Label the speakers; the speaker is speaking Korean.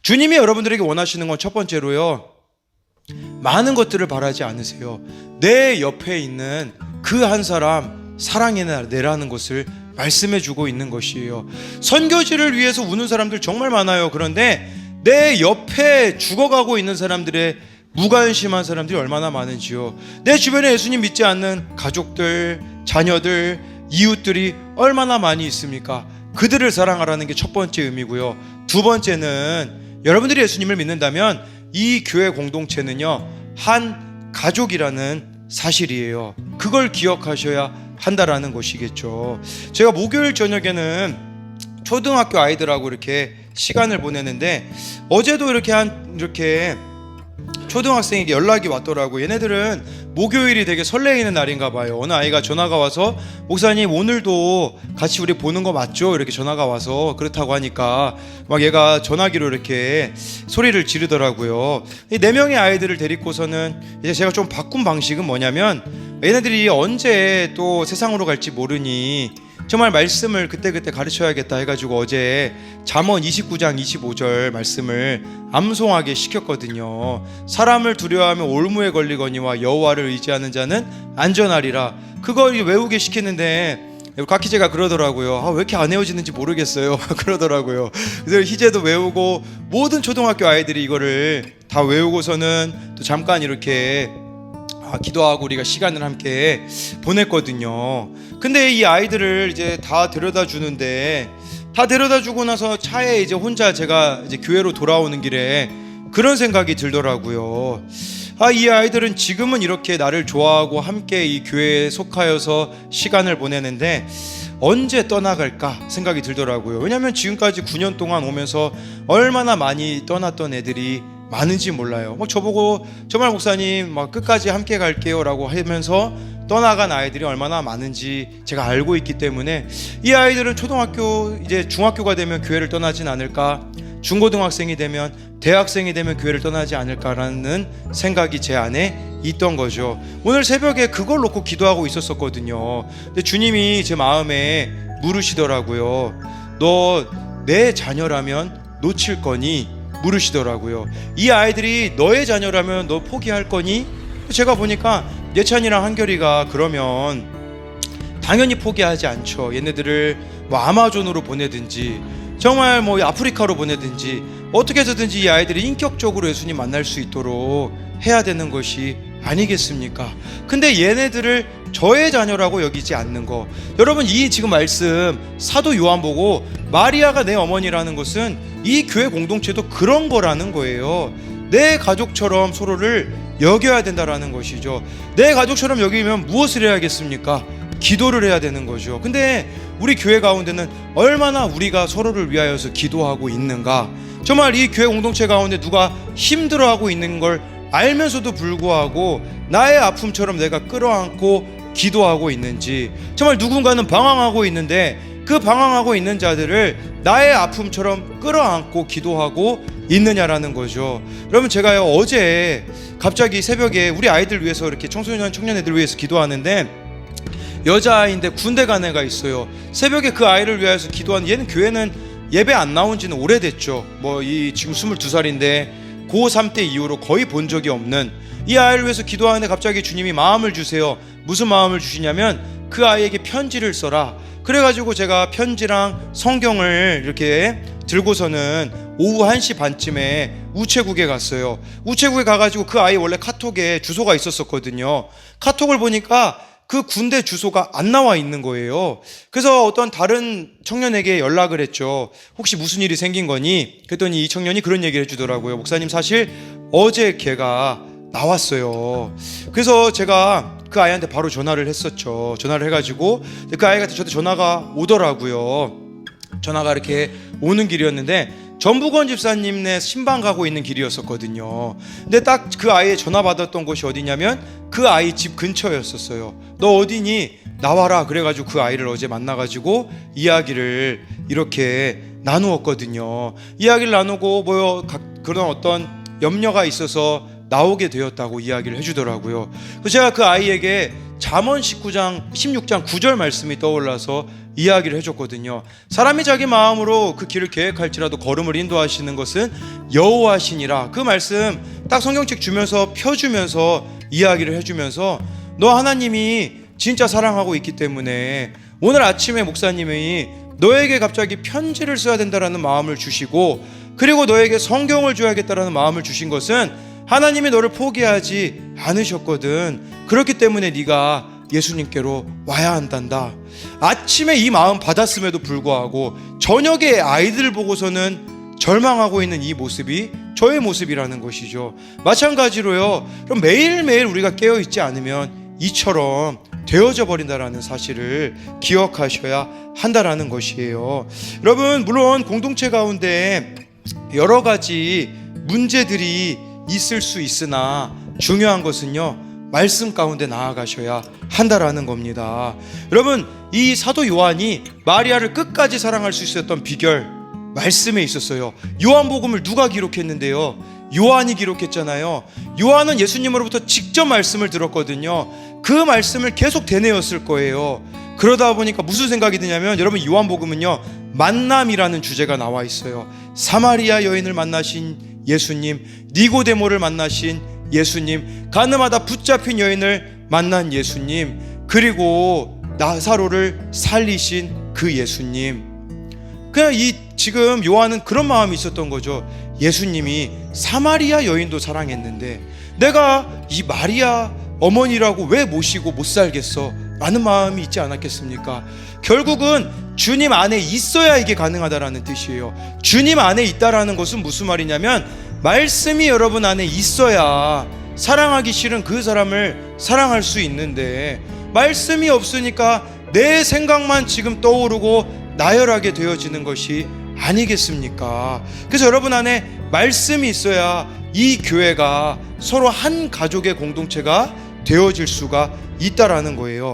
Speaker 1: 주님이 여러분들에게 원하시는 건 첫 번째로요, 많은 것들을 바라지 않으세요. 내 옆에 있는 그 한 사람 사랑해내라는 것을 말씀해주고 있는 것이에요. 선교지를 위해서 우는 사람들 정말 많아요. 그런데 내 옆에 죽어가고 있는 사람들의 무관심한 사람들이 얼마나 많은지요. 내 주변에 예수님 믿지 않는 가족들, 자녀들, 이웃들이 얼마나 많이 있습니까? 그들을 사랑하라는 게 첫 번째 의미고요. 두 번째는 여러분들이 예수님을 믿는다면 이 교회 공동체는요, 한 가족이라는 사실이에요. 그걸 기억하셔야 한다라는 것이겠죠. 제가 목요일 저녁에는 초등학교 아이들하고 이렇게 시간을 보내는데, 어제도 이렇게 초등학생에게 연락이 왔더라고요. 얘네들은 목요일이 되게 설레이는 날인가 봐요. 어느 아이가 전화가 와서, 목사님 오늘도 같이 우리 보는 거 맞죠? 이렇게 전화가 와서 그렇다고 하니까 막 얘가 전화기로 이렇게 소리를 지르더라고요. 이 4명의 아이들을 데리고서는 이제 제가 좀 바꾼 방식은 뭐냐면, 얘네들이 언제 또 세상으로 갈지 모르니 정말 말씀을 그때그때 가르쳐야겠다 해가지고 어제 잠언 29장 25절 말씀을 암송하게 시켰거든요. 사람을 두려워하면 올무에 걸리거니와 여호와를 의지하는 자는 안전하리라. 그걸 외우게 시켰는데 각희제가 그러더라고요. 왜 이렇게 안 외워지는지 모르겠어요. 그러더라고요. 그래서 희재도 외우고 모든 초등학교 아이들이 이거를 다 외우고서는 또 잠깐 이렇게 기도하고 우리가 시간을 함께 보냈거든요. 근데 이 아이들을 이제 다 데려다 주는데, 다 데려다 주고 나서 차에 이제 혼자 제가 이제 교회로 돌아오는 길에 그런 생각이 들더라고요. 이 아이들은 지금은 이렇게 나를 좋아하고 함께 이 교회에 속하여서 시간을 보내는데 언제 떠나갈까 생각이 들더라고요. 왜냐하면 지금까지 9년 동안 오면서 얼마나 많이 떠났던 애들이 많은지 몰라요. 저보고 정말 목사님 끝까지 함께 갈게요 라고 하면서 떠나간 아이들이 얼마나 많은지 제가 알고 있기 때문에, 이 아이들은 초등학교, 이제 중학교가 되면 교회를 떠나진 않을까, 중고등학생이 되면, 대학생이 되면 교회를 떠나지 않을까라는 생각이 제 안에 있던 거죠. 오늘 새벽에 그걸 놓고 기도하고 있었거든요. 근데 주님이 제 마음에 물으시더라고요. 너 내 자녀라면 놓칠 거니? 물으시더라고요. 이 아이들이 너의 자녀라면 너 포기할 거니? 제가 보니까 예찬이랑 한결이가 그러면 당연히 포기하지 않죠. 얘네들을 아마존으로 보내든지 정말 아프리카로 보내든지 어떻게 해서든지 이 아이들이 인격적으로 예수님 만날 수 있도록 해야 되는 것이 아니겠습니까? 근데 얘네들을 저의 자녀라고 여기지 않는 거, 여러분 이 지금 말씀 사도 요한 보고 마리아가 내 어머니라는 것은 이 교회 공동체도 그런 거라는 거예요. 내 가족처럼 서로를 여겨야 된다라는 것이죠. 내 가족처럼 여기면 무엇을 해야겠습니까? 기도를 해야 되는 거죠. 근데 우리 교회 가운데는 얼마나 우리가 서로를 위하여서 기도하고 있는가? 정말 이 교회 공동체 가운데 누가 힘들어하고 있는 걸 알면서도 불구하고 나의 아픔처럼 내가 끌어안고 기도하고 있는지, 정말 누군가는 방황하고 있는데 그 방황하고 있는 자들을 나의 아픔처럼 끌어안고 기도하고 있느냐라는 거죠. 여러분 제가요 어제 갑자기 새벽에 우리 아이들 위해서 이렇게 청소년 청년애들 위해서 기도하는데, 여자아이인데 군대 간 애가 있어요. 새벽에 그 아이를 위해서 기도하는, 얘는 교회는 예배 안 나온 지는 오래됐죠. 지금 22살인데 고3 때 이후로 거의 본 적이 없는 이 아이를 위해서 기도하는데 갑자기 주님이 마음을 주세요. 무슨 마음을 주시냐면 그 아이에게 편지를 써라. 그래가지고 제가 편지랑 성경을 이렇게 들고서는 오후 1시 반쯤에 우체국에 갔어요. 우체국에 가가지고 그 아이 원래 카톡에 주소가 있었거든요. 카톡을 보니까 그 군대 주소가 안 나와 있는 거예요. 그래서 어떤 다른 청년에게 연락을 했죠. 혹시 무슨 일이 생긴 거니? 그랬더니 이 청년이 그런 얘기를 해주더라고요. 목사님 사실 어제 걔가 나왔어요. 그래서 제가 그 아이한테 바로 전화를 했었죠. 전화를 해가지고 그 아이가 저한테 전화가 오더라고요. 전화가 이렇게 오는 길이었는데 전북원 집사님네 신방 가고 있는 길이었었거든요. 근데 딱 그 아이의 전화 받았던 곳이 어디냐면 그 아이 집 근처였었어요. 너 어디니? 나와라. 그래가지고 그 아이를 어제 만나가지고 이야기를 이렇게 나누었거든요. 이야기를 나누고 그런 어떤 염려가 있어서 나오게 되었다고 이야기를 해주더라고요. 그래서 제가 그 아이에게 잠언 16장 9절 말씀이 떠올라서 이야기를 해줬거든요. 사람이 자기 마음으로 그 길을 계획할지라도 걸음을 인도하시는 것은 여호와시니라. 그 말씀 딱 성경책 주면서 펴주면서 이야기를 해주면서 너 하나님이 진짜 사랑하고 있기 때문에 오늘 아침에 목사님이 너에게 갑자기 편지를 써야 된다라는 마음을 주시고, 그리고 너에게 성경을 줘야겠다라는 마음을 주신 것은 하나님이 너를 포기하지 않으셨거든. 그렇기 때문에 네가 예수님께로 와야 한단다. 아침에 이 마음 받았음에도 불구하고 저녁에 아이들 보고서는 절망하고 있는 이 모습이 저의 모습이라는 것이죠. 마찬가지로요, 그럼 매일매일 우리가 깨어있지 않으면 이처럼 되어져 버린다라는 사실을 기억하셔야 한다라는 것이에요. 여러분, 물론 공동체 가운데 여러 가지 문제들이 있을 수 있으나 중요한 것은요, 말씀 가운데 나아가셔야 한다라는 겁니다. 여러분, 이 사도 요한이 마리아를 끝까지 사랑할 수 있었던 비결, 말씀에 있었어요. 요한복음을 누가 기록했는데요? 요한이 기록했잖아요. 요한은 예수님으로부터 직접 말씀을 들었거든요. 그 말씀을 계속 되뇌었을 거예요. 그러다 보니까 무슨 생각이 드냐면, 여러분, 요한복음은요, 만남이라는 주제가 나와 있어요. 사마리아 여인을 만나신 예수님, 니고데모를 만나신 예수님, 가늠하다 붙잡힌 여인을 만난 예수님, 그리고 나사로를 살리신 그 예수님. 그냥 지금 요한은 그런 마음이 있었던 거죠. 예수님이 사마리아 여인도 사랑했는데 내가 이 마리아 어머니라고 왜 모시고 못 살겠어? 라는 마음이 있지 않았겠습니까? 결국은 주님 안에 있어야 이게 가능하다라는 뜻이에요. 주님 안에 있다라는 것은 무슨 말이냐면, 말씀이 여러분 안에 있어야 사랑하기 싫은 그 사람을 사랑할 수 있는데, 말씀이 없으니까 내 생각만 지금 떠오르고 나열하게 되어지는 것이 아니겠습니까? 그래서 여러분 안에 말씀이 있어야 이 교회가 서로 한 가족의 공동체가 되어질 수가 있다라는 거예요.